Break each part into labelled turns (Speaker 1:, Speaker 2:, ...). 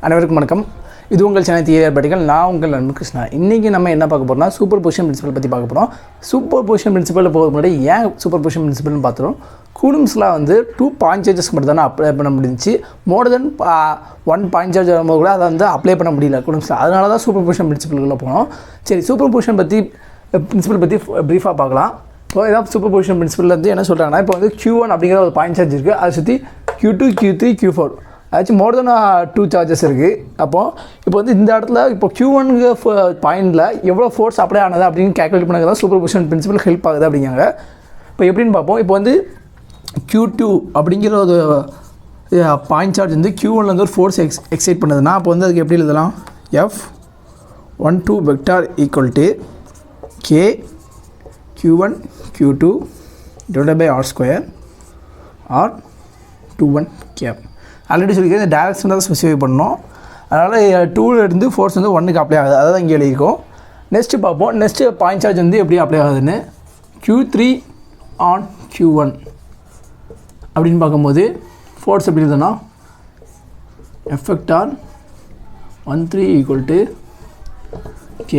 Speaker 1: அனைவருக்கும் வணக்கம். இது உங்கள் சேனல் தியரியோர்பிராக்டிகல். நான் உங்கள் நண்பன் கிருஷ்ணா. இன்றைக்கி நம்ம என்ன பார்க்க போகிறோம்னா சூப்பர்பொசிஷன் பிரின்சிபல் பற்றி பார்க்க போகிறோம். சூப்பர்பொசிஷன் பிரின்சிபலில் போக முன்னாடி ஏன் சூப்பர்பொசிஷன் பிரின்சிபல்னு பார்த்துரும். கூலும்ஸ்லாம் வந்து 2 பாயிண்ட் சார்ஜஸ் மட்டும் தானே அப்ளை பண்ண முடிஞ்சிச்சு. மோர் தென் 1 பாயிண்ட் சார்ஜ் வரும்போது கூட அதை வந்து அப்ளை பண்ண முடியல கூலும்ஸில். அதனால தான் சூப்பர்பொசிஷன் பிரின்சிபலுக்குள்ளே போனோம். சரி, சூப்பர்பொசிஷன் பிரின்சிபல் பற்றி ப்ரீஃபாக பார்க்கலாம். இப்போ இதான் சூப்பர்பொசிஷன் பிரின்சிபல் வந்து என்ன சொல்கிறாங்கன்னா, இப்போ வந்து Q1 அப்படிங்கிற ஒரு பாயிண்ட் சார்ஜ் இருக்குது. அதை சுற்றி Q2, Q3, Q4 actually more தென் 2 சார்ஜஸ் இருக்குது. இப்போ வந்து இந்த இடத்துல இப்போ Q1 பாயிண்டில் எவ்வளோ ஃபோர்ஸ் அப்ளை ஆனது அப்படின்னு கேல்குலேட் பண்ணது தான் சூப்பர்பொசிஷன் பிரின்சிபல் ஹெல்ப் ஆகுது அப்படிங்காங்க. இப்போ எப்படின்னு பார்ப்போம். இப்போ வந்து Q2 அப்படிங்கிற ஒரு பாயிண்ட் சார்ஜ் வந்து Q1 வந்து ஒரு ஃபோர்ஸ் எக்ஸைட் பண்ணுதுன்னா அப்போ வந்து அதுக்கு எப்படி எழுதலாம்? F12 vector equal to K Q1 Q2 divided by R square R21 cap. Already சொல்லியிருக்கேன், இந்த டேரக்ஷன் தான் ஸ்பெசிஃபை பண்ணோம். அதனால் 2லேருந்து ஃபோர்ஸ் வந்து 1க்கு அப்ளை ஆகுது. அதை தான் இங்கே எழுதியிருக்கோம். நெக்ஸ்ட்டு பார்ப்போம். நெக்ஸ்ட்டு பாயிண்ட் சார்ஜ் வந்து எப்படி அப்ளை ஆகுதுன்னு. Q3 ஆன் Q1 அப்படின்னு பார்க்கும்போது ஃபோர்ஸ் எப்படி இருந்ததுன்னா எஃபெக்டார் 13 ஈக்குவல் டு K.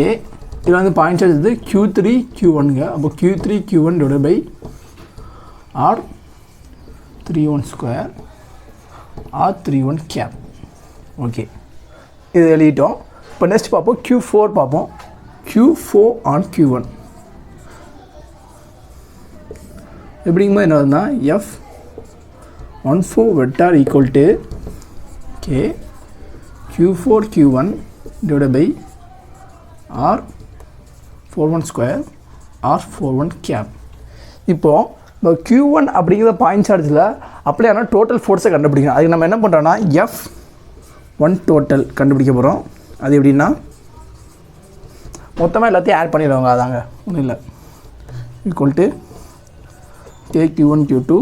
Speaker 1: இதில் வந்து பாயிண்ட் சார்ஜ் வந்து Q3 Q1ங்க. அப்போ Q3 Q1 divide by R31 square R31 cap. Okay, இது எழுதிட்டோம். இப்போ நெக்ஸ்ட் பார்ப்போம். Q4 பார்ப்போம். Q4 ஆன் Q1 எப்படிங்கும்போது என்ன வருதுன்னா F14 vector equal to K Q4 Q1 divide by R41 square R41 cap. இப்போது இப்போ Q1 அப்படிங்கிற பாயிண்ட் சார்ஜில் அப்ளை ஆனால் டோட்டல் ஃபோர்ஸை கண்டுபிடிக்கணும். அதுக்கு நம்ம என்ன பண்ணுறோன்னா F1 டோட்டல் கண்டுபிடிக்க போகிறோம். அது எப்படின்னா மொத்தமாக எல்லாத்தையும் ஆட் பண்ணிடுவாங்க. அதாங்க ஒன்றும் இல்லை. Equal to K Q1 Q2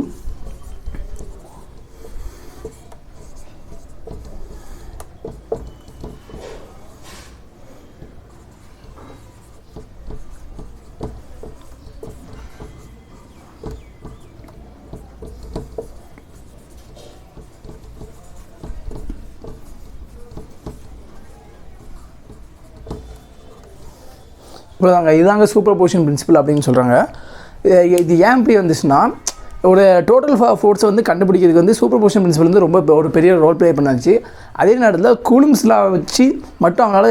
Speaker 1: இவ்வளோதாங்க. இதாங்க சூப்பர்பொசிஷன் பிரின்சிபல் அப்படின்னு சொல்கிறாங்க. இது ஏன் இப்படி வந்துச்சுன்னா, ஒரு டோட்டல் ஃபோர்ஸை வந்து கண்டுபிடிக்கிறதுக்கு வந்து சூப்பர்பொசிஷன் பிரின்சிபல் வந்து ரொம்ப ஒரு பெரிய ரோல் ப்ளே பண்ணாச்சு. அதே நேரத்தில் கூலும்ஸ்லாம் வச்சு மட்டும் அவங்களால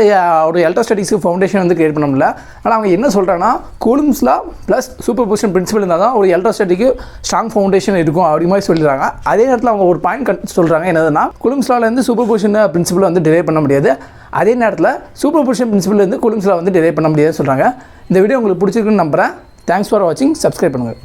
Speaker 1: ஒரு எலக்ட்ரோஸ்டாட்டிக்ஸுக்கு ஃபவுண்டேஷன் வந்து கிரியேட் பண்ண முடியல. ஆனால் அவங்க என்ன சொல்கிறாங்கன்னா, கூலும்ஸ்லாம் ப்ளஸ் சூப்பர்பொசிஷன் பிரின்சிபல் இருந்தால் தான் ஒரு எலக்ட்ரோஸ்டாட்டிக்கு ஸ்ட்ராங் ஃபவுண்டேஷன் இருக்கும் அப்படி மாதிரி சொல்லிடுறாங்க. அதே நேரத்தில் அவங்க ஒரு பாயிண்ட் சொல்கிறாங்க, என்னதுன்னா கூலும்ஸ்லாலேருந்து சூப்பர்பொசிஷன் பிரின்சிபலை வந்து டிரைவ் பண்ண முடியாது. அதே நேரத்தில் சூப்பர்பொசிஷன் பிரின்சிபல் வந்து கூலும்ஸ்லாம் வந்து டிரைவ் பண்ண முடியாதுன்னு சொல்கிறாங்க. இந்த வீடியோ உங்களுக்கு பிடிச்சிருக்குன்னு நம்புகிறேன். தேங்க்ஸ் ஃபார் வாட்சிங். சப்ஸ்கிரைப் பண்ணுங்கள்.